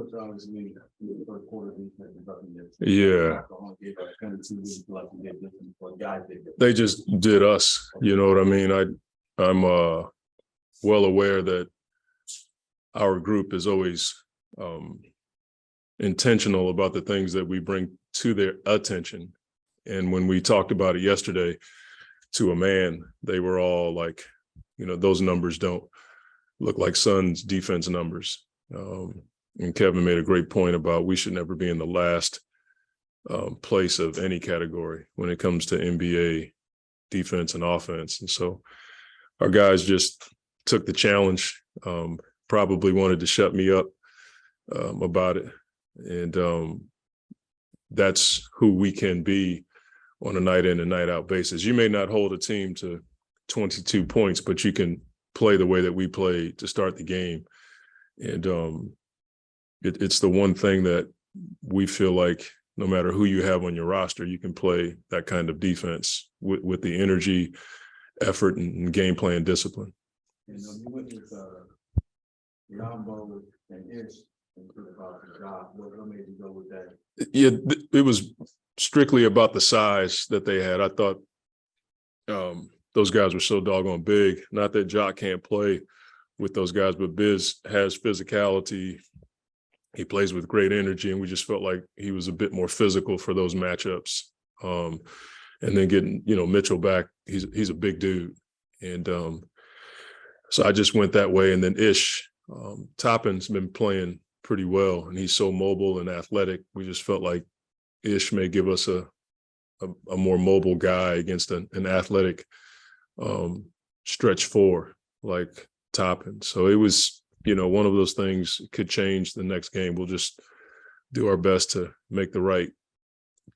Coach obviously the first quarter defense. Yeah. They just did us. You know what I mean? I'm well aware that our group is always intentional about the things that we bring to their attention. And when we talked about it yesterday to a man, they were all like, you know, those numbers don't look like Suns defense numbers. And Kevin made a great point about we should never be in the last place of any category when it comes to NBA defense and offense. And so our guys just took the challenge, probably wanted to shut me up about it. And that's who we can be on a night in and night out basis. You may not hold a team to 22 points, but you can play the way that we played to start the game. And it's the one thing that we feel like no matter who you have on your roster, you can play that kind of defense with the energy, effort, and game plan discipline. You know, you went with Rambo and Ish and about the job. What made you go with that? Yeah, it was strictly about the size that they had. I thought those guys were so doggone big. Not that Jock can't play with those guys, but Biz has physicality. He plays with great energy, and we just felt like he was a bit more physical for those matchups. And then getting, you know, Mitchell back, he's a big dude. And so I just went that way. And then Ish, Toppin's been playing pretty well, and he's so mobile and athletic. We just felt like Ish may give us a more mobile guy against an athletic stretch four like Toppin. So it was, you know, one of those things could change the next game. We'll just do our best to make the right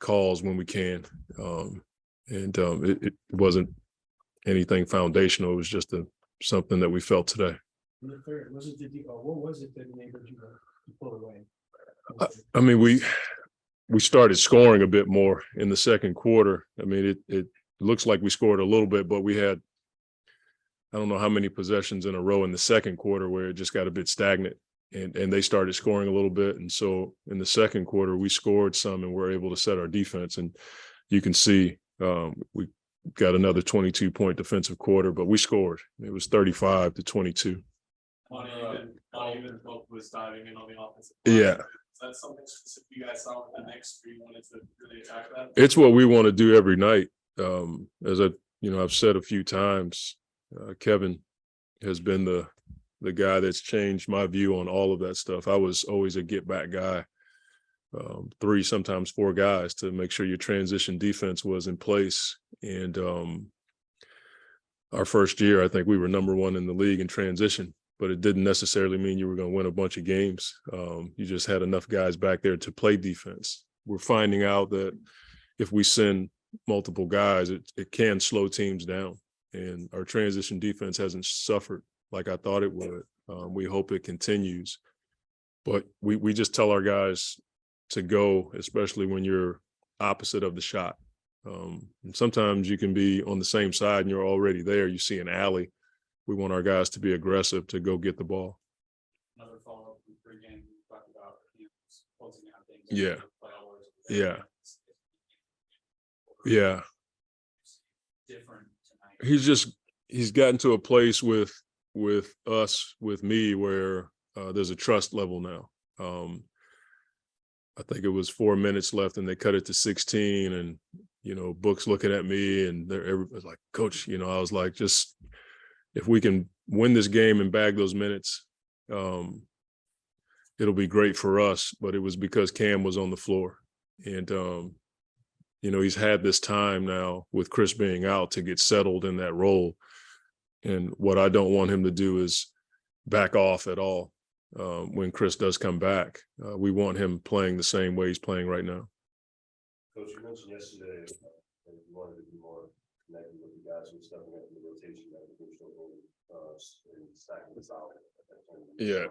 calls when we can. It wasn't anything foundational. It was just something that we felt today. What was it that enabled you to pull away? I mean, we started scoring a bit more in the second quarter. I mean, it looks like we scored a little bit, but we had, I don't know how many possessions in a row in the second quarter where it just got a bit stagnant, and they started scoring a little bit. And so in the second quarter, we scored some and we're able to set our defense. And you can see we got another 22-point defensive quarter, but we scored. It was 35-22. Monty even was diving in on the offensive. Yeah. Is that something specific you guys saw with the Knicks where you wanted to really attack that? It's what we want to do every night. As I've said a few times, Kevin has been the guy that's changed my view on all of that stuff. I was always a get back guy, 3, sometimes 4 guys to make sure your transition defense was in place. And our first year, I think we were number 1 in the league in transition, but it didn't necessarily mean you were going to win a bunch of games. You just had enough guys back there to play defense. We're finding out that if we send multiple guys, it can slow teams down. And our transition defense hasn't suffered like I thought it would. We hope it continues. But we just tell our guys to go, especially when you're opposite of the shot. And sometimes you can be on the same side and you're already there. You see an alley. We want our guys to be aggressive, to go get the ball. Another follow-up from pregame, we talked about closing out things. Yeah. Yeah. Yeah. Different tonight. He's gotten to a place with us, with me, where there's a trust level now. I think it was 4 minutes left and they cut it to 16, and, you know, Book's looking at me and everybody's like, Coach, you know, I was like, just, if we can win this game and bag those minutes, it'll be great for us. But it was because Cam was on the floor. And, you know, he's had this time now with Chris being out to get settled in that role. And what I don't want him to do is back off at all when Chris does come back. We want him playing the same way he's playing right now. Coach, you mentioned yesterday that you wanted to be more connected with the guys who are stepping up in the rotation that we're and stacking this out. Yeah.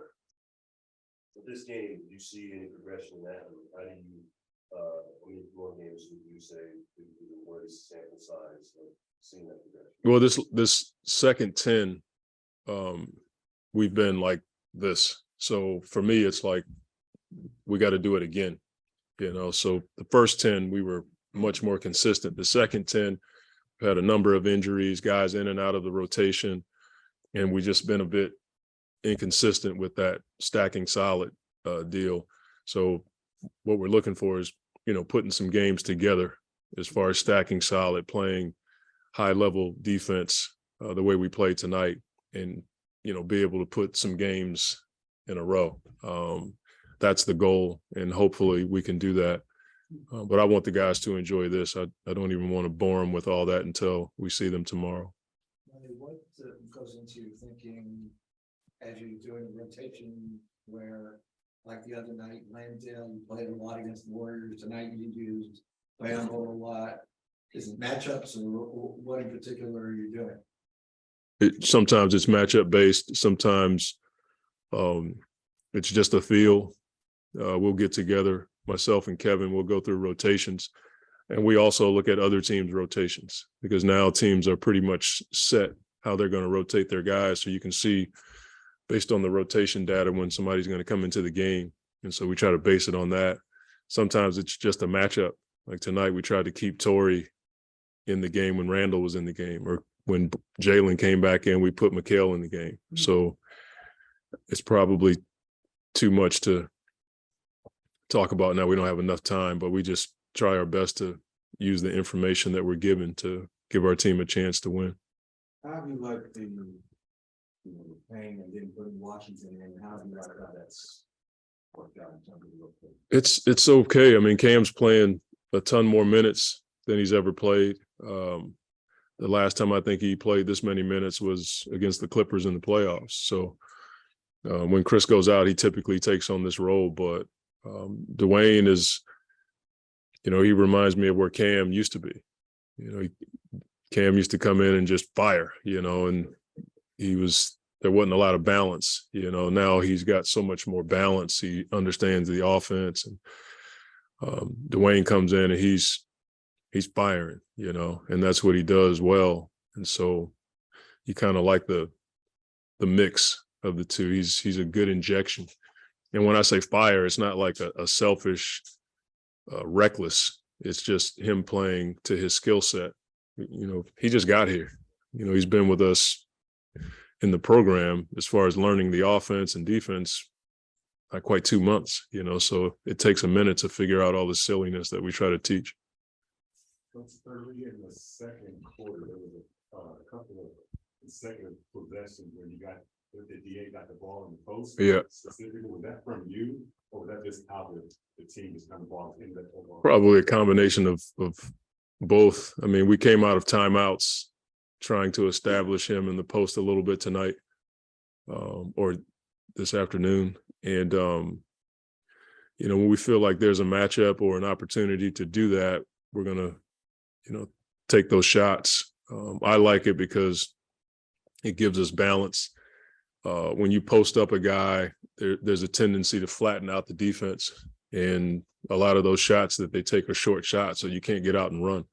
With this game, do you see any progression in that? How do you, I mean, more games would you say, what is sample size of seeing that progression? Well, this second 10, we've been like this. So for me, it's like we got to do it again. So the first 10, we were much more consistent. The second 10, we had a number of injuries, guys in and out of the rotation, and we just been a bit inconsistent with that stacking solid deal. So what we're looking for is, putting some games together as far as stacking solid, playing high level defense the way we played tonight, and, be able to put some games in a row. That's the goal, and hopefully we can do that. But I want the guys to enjoy this. I don't even want to bore them with all that until we see them tomorrow. What goes into thinking as you're doing a rotation where, like the other night, Landale, you played a lot against the Warriors. Tonight you used Bambo a lot. Is it matchups, or what in particular are you doing? Sometimes it's matchup based. Sometimes it's just a feel. We'll get together, myself and Kevin, we'll go through rotations. And we also look at other teams' rotations, because now teams are pretty much set how they're going to rotate their guys. So you can see based on the rotation data when somebody's going to come into the game. And so we try to base it on that. Sometimes it's just a matchup. Like tonight, we tried to keep Torrey in the game when Randall was in the game, or when Jalen came back in, we put Mikal in the game. So it's probably too much to talk about now. We don't have enough time, but we just try our best to use the information that we're given to give our team a chance to win. How do you like the Payne and then putting Washington in? How do you like how that's worked out in terms of the look? It's okay. I mean, Cam's playing a ton more minutes than he's ever played. The last time I think he played this many minutes was against the Clippers in the playoffs. So when Chris goes out, he typically takes on this role. But Dwayne is, he reminds me of where Cam used to be. Cam used to come in and just fire, and there wasn't a lot of balance. Now he's got so much more balance. He understands the offense, and Dwayne comes in and he's firing, and that's what he does well. And so you kind of like the mix of the two. He's a good injection. And when I say fire, it's not like a selfish, reckless. It's just him playing to his skill set. He just got here. He's been with us in the program as far as learning the offense and defense, not quite 2 months, so it takes a minute to figure out all the silliness that we try to teach. Early in the second quarter, there was a couple of consecutive possessions where the DA got the ball in the post. Yeah. Specifically, was that from you, or was that just how the team is kind of ball in that overall? Probably a combination of both. I mean, we came out of timeouts trying to establish him in the post a little bit tonight, or this afternoon. And, when we feel like there's a matchup or an opportunity to do that, we're going to, take those shots. I like it because it gives us balance. When you post up a guy, there's a tendency to flatten out the defense. And a lot of those shots that they take are short shots, so you can't get out and run.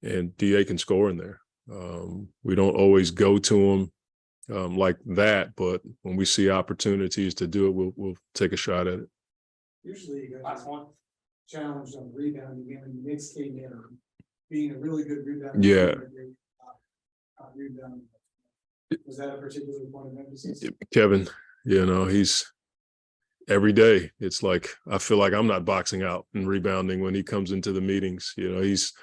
And DA can score in there. We don't always go to him like that, but when we see opportunities to do it, we'll take a shot at it. Usually you Last guys one. challenged on rebounding, and the Knicks came in being a really good rebounder. Yeah. Rebounding. Was that a particular point of emphasis? Kevin, he's every day. It's like, I feel like I'm not boxing out and rebounding when he comes into the meetings. He's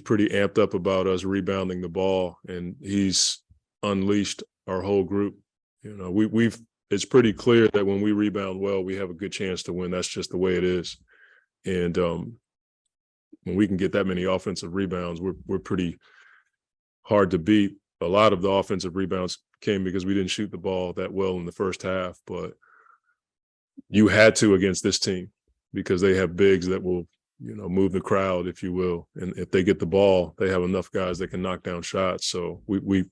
pretty amped up about us rebounding the ball, and he's unleashed our whole group. It's pretty clear that when we rebound well, we have a good chance to win. That's just the way it is. And when we can get that many offensive rebounds, we're pretty hard to beat. A lot of the offensive rebounds came because we didn't shoot the ball that well in the first half, but you had to against this team because they have bigs that will, move the crowd, if you will. And if they get the ball, they have enough guys that can knock down shots. So we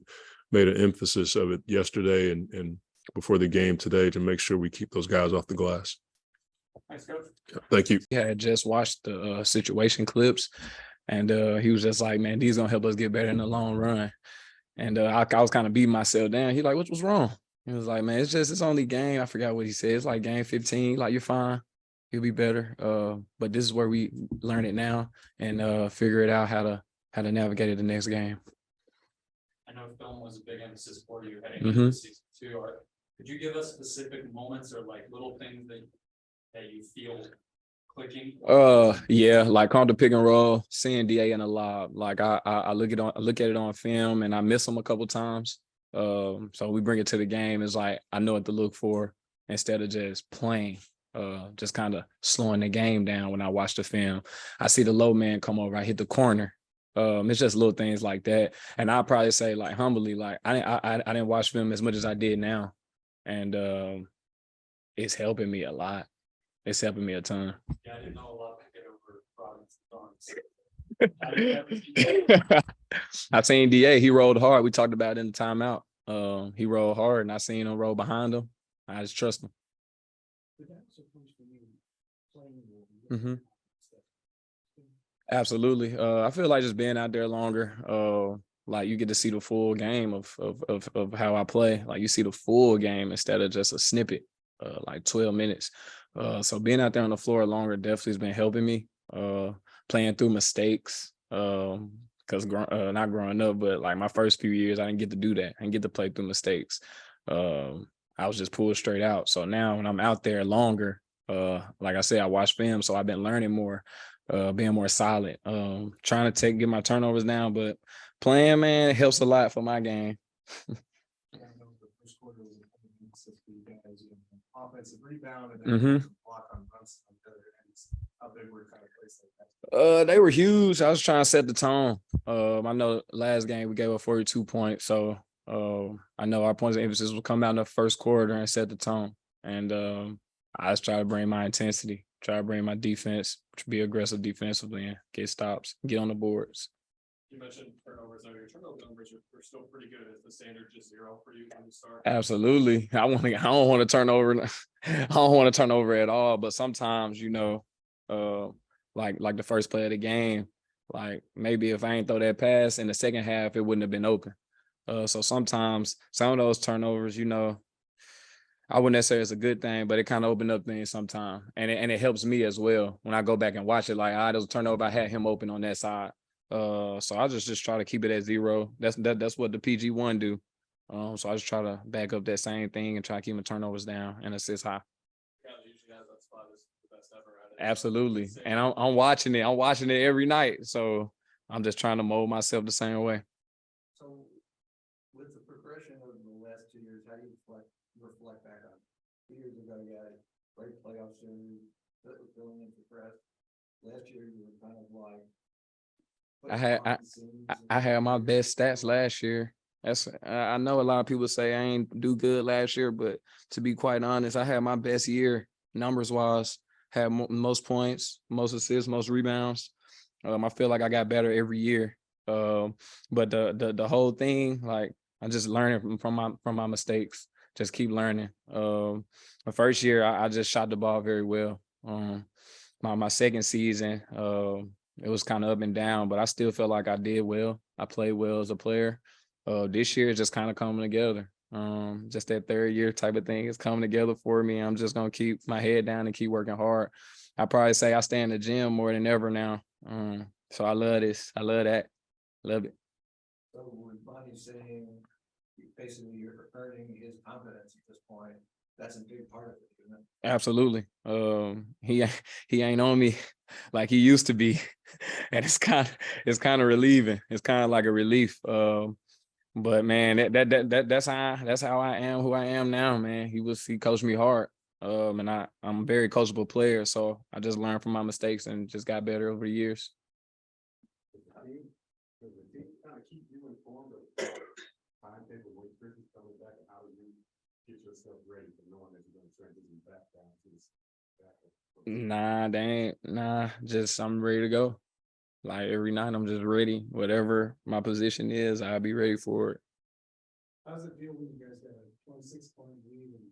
made an emphasis of it yesterday and before the game today to make sure we keep those guys off the glass. Thanks, Coach. Thank you. Yeah, I just watched the situation clips, and he was just like, man, these gonna help us get better in the long run. And I was kind of beating myself down. He's like, what's wrong? He was like, man, it's only game. I forgot what he said. It's like game 15. Like, you're fine. You'll be better. But this is where we learn it now and figure it out how to navigate it the next game. I know film was a big emphasis for you heading Mhm. into the season too. Could you give us specific moments or like little things that you feel clicking? Yeah, like on the pick and roll, seeing DA in a lob. Like I look at it on film and I miss him a couple times. So we bring it to the game. It's like I know what to look for instead of just playing. Just kind of slowing the game down when I watch the film. I see the low man come over, I hit the corner. It's just little things like that. And I'll probably say, like, humbly, like I didn't watch film as much as I did now. And it's helping me a lot. It's helping me a ton. Yeah, I didn't know a lot to get over Providence. I didn't ever see I seen DA, he rolled hard. We talked about it in the timeout. He rolled hard and I seen him roll behind him. I just trust him. Mhm. Absolutely. I feel like just being out there longer, like you get to see the full game of how I play. Like you see the full game instead of just a snippet, like 12 minutes. So being out there on the floor longer definitely has been helping me. Playing through mistakes. Because not growing up, but like my first few years, I didn't get to do that. I didn't get to play through mistakes. I was just pulled straight out. So now when I'm out there longer, like I said, I watch film, so I've been learning more, being more solid, trying to get my turnovers down, but playing, man, it helps a lot for my game. Offensive rebound and then Mhm. block on runs on the other ends. How big were kind of plays like that? They were huge. I was trying to set the tone. I know last game we gave up 42 points, so I know our points of emphasis will come out in the first quarter and set the tone. And I just try to bring my intensity, try to bring my defense, be aggressive defensively, and get stops, get on the boards. You mentioned turnovers. Now your turnover numbers are still pretty good. Is the standard just 0 for you when you start? Absolutely. I don't want to turn over. I don't want to turn over at all. But sometimes, like the first play of the game, like maybe if I ain't throw that pass in the second half, it wouldn't have been open. So sometimes some of those turnovers, I wouldn't necessarily it's a good thing, but it kind of opened up things sometimes. And it helps me as well when I go back and watch it. Like, there's a turnover, I had him open on that side. So I just try to keep it at 0. That's what the PG1 do. So I just try to back up that same thing and try to keep my turnovers down and assists high. Yeah, usually has that spot is the best ever at it. Absolutely. And I'm watching it. I'm watching it every night. So I'm just trying to mold myself the same way. So with the progression of the last 2 years, how do you reflect back on 2 years ago, you had great playoff series, filling in for press. Last year, you were kind of like. I had my best stats last year. I know a lot of people say I ain't do good last year, but to be quite honest, I had my best year numbers wise. Had most points, most assists, most rebounds. I feel like I got better every year. But the whole thing, like I'm just learning from my mistakes. Just keep learning. My first year, I just shot the ball very well. My second season, it was kind of up and down, but I still felt like I did well. I played well as a player. This year is just kind of coming together. Just that third year type of thing is coming together for me. I'm just gonna keep my head down and keep working hard. I probably say I stay in the gym more than ever now. So I love this. I love that. Love it. So when Monty's saying basically you're earning his confidence at this point, that's a big part of it, isn't it? Absolutely. He ain't on me like he used to be, and it's kind of relieving. It's kind of like a relief. But man, that's how I am who I am now, man. He coached me hard. And I'm a very coachable player, so I just learned from my mistakes and just got better over the years. How do you, does the team kind of keep you informed of timetable when Christmas coming back, and how do you get yourself ready for knowing that you're going to transition back down to this? Just I'm ready to go. Like every night I'm just ready. Whatever my position is, I'll be ready for it. How does it feel when you guys got a 26-point lead and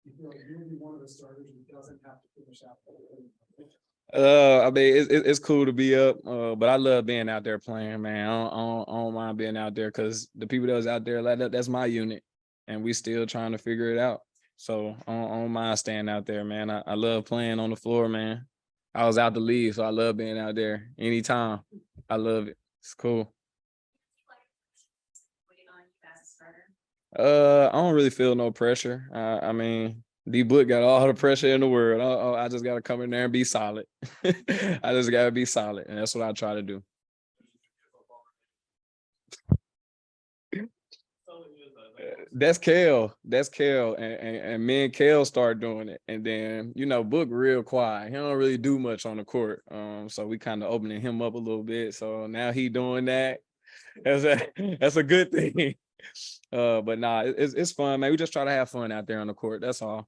you feel like you'll be one of the starters who doesn't have to finish out? I mean, it's cool to be up, but I love being out there playing, man. I don't mind being out there because the people that was out there, like that's my unit. and we still trying to figure it out. So I don't mind staying out there, man. I love playing on the floor, man. I was out to leave, so I love being out there anytime. I love it. It's cool. I don't really feel no pressure. I mean, D Book got all the pressure in the world. I just gotta come in there and be solid. I just gotta be solid, and that's what I try to do. That's Kale. That's Kale. And me and Kale start doing it. And then, Book real quiet. He don't really do much on the court. So we kind of opening him up a little bit. So now he doing that. That's a good thing. But nah, it's fun, man. We just try to have fun out there on the court. That's all.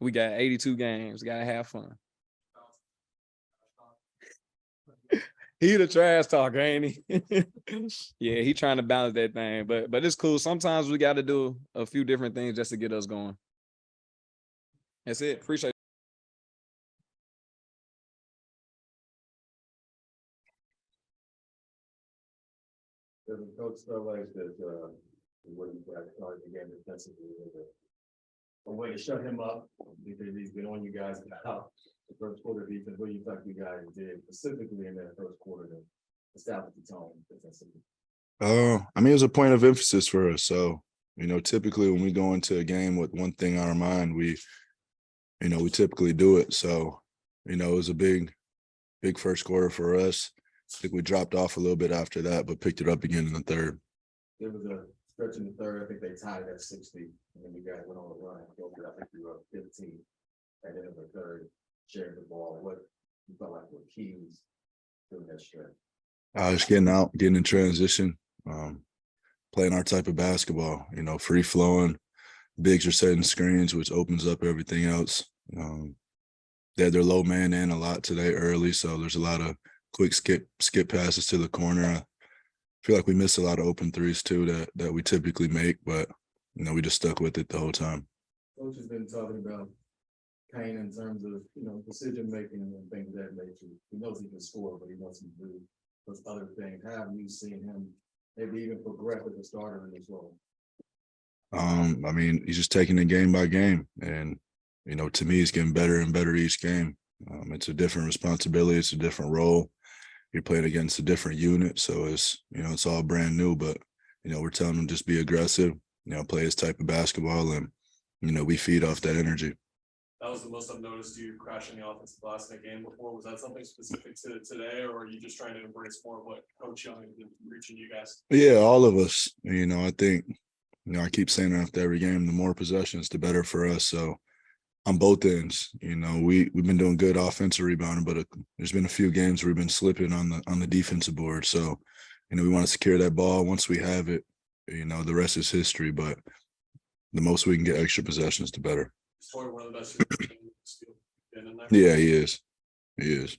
We got 82 games. Gotta have fun. He the trash talker, ain't he? Yeah, he trying to balance that thing, but it's cool. Sometimes we got to do a few different things just to get us going. That's it. Appreciate it. Does the coach feel like that, when you guys start again defensively, a way to shut him up because he's been on you guys about the first quarter defense? What do you think you guys did specifically in that first quarter to establish the tone defensively? I mean, it was a point of emphasis for us. So, typically when we go into a game with one thing on our mind, we typically do it. So, it was a big first quarter for us. I think we dropped off a little bit after that, but picked it up again in the third. There was a stretch in the third. I think they tied at 60, and then you guys went on a run. I think you were up 15 at the end of the third, sharing the ball. What you felt like were keys during that stretch? Just getting out, getting in transition, playing our type of basketball, free flowing. Bigs are setting screens, which opens up everything else. They had their low man in a lot today early, so there's a lot of quick skip passes to the corner. I feel like we missed a lot of open threes too that we typically make, but we just stuck with it the whole time. Coach has been talking about Payne in terms of decision making and things of that nature. He knows he can score, but he wants to do those other things. How have you seen him maybe even progress as a starter in this role? I mean, he's just taking it game by game, and to me, he's getting better and better each game. It's a different responsibility. It's a different role. You're playing against a different unit, so it's all brand new. But we're telling him just be aggressive. Play his type of basketball, and we feed off that energy. That was the most I've noticed you crashing the offensive glass in a game before. Was that something specific to today, or are you just trying to embrace more of what Coach Young is reaching you guys? Yeah, all of us. I think I keep saying after every game, the more possessions, the better for us. So on both ends, we've been doing good offensive rebounding, but there's been a few games where we've been slipping on the defensive board. So, we want to secure that ball. Once we have it, the rest is history. But the most we can get extra possessions, the better. He's probably one of the best. Yeah, he is. He is.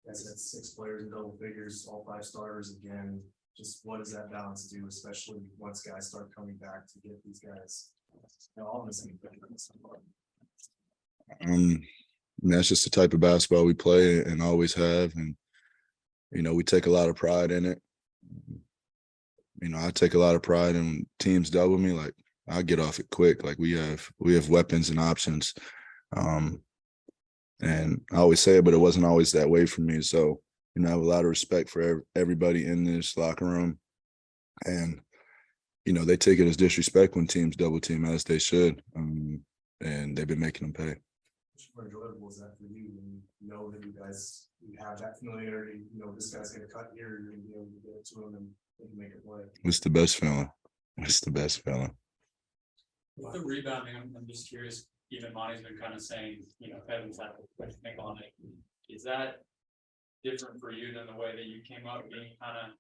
Guys had 6 players in double figures, all 5 starters again. Just what does that balance do, especially once guys start coming back to get these guys all in the same thing? That's just the type of basketball we play and always have, and we take a lot of pride in it. I take a lot of pride in teams double me. Like, I get off it quick. Like, we have weapons and options, and I always say it, but it wasn't always that way for me. So I have a lot of respect for everybody in this locker room, and they take it as disrespect when teams double team, as they should, and they've been making them pay. How enjoyable is that for you when you know that you have that familiarity? This guy's going to cut here, you're going to be able to get it to him and make it play. It's the best feeling. It's the best feeling. With the rebounding, I'm just curious. Even Monty's been kind of saying, Kevin's had to think on it. Is that different for you than the way that you came up, being kind of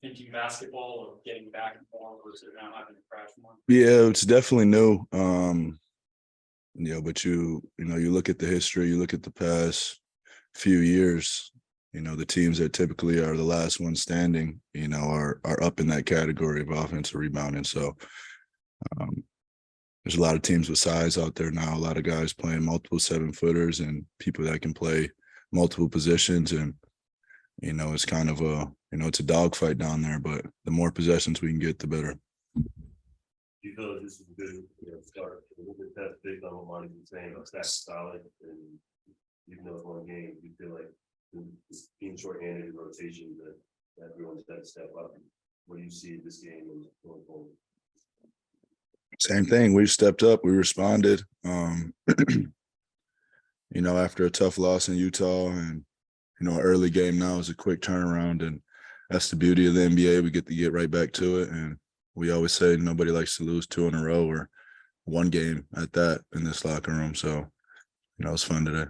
thinking basketball or getting back and forth versus now having to crash more? Yeah, it's definitely new. But you look at the history, you look at the past few years, the teams that typically are the last one standing, are up in that category of offensive rebounding. So there's a lot of teams with size out there now, a lot of guys playing multiple 7-footers and people that can play multiple positions. And, it's kind of it's a dogfight down there, but the more possessions we can get, the better. You you feel that this is a good, start, a little bit test based on what Monty was saying, our stats are solid, and even though it's one game, you feel like this being shorthanded in rotation, that everyone's got to step up. What do you see this game and going forward? Same thing. We stepped up. We responded. After a tough loss in Utah and, early game now is a quick turnaround. And that's the beauty of the NBA. We get to get right back to it. And we always say nobody likes to lose 2 in a row or one game at that in this locker room. So, it's fun today.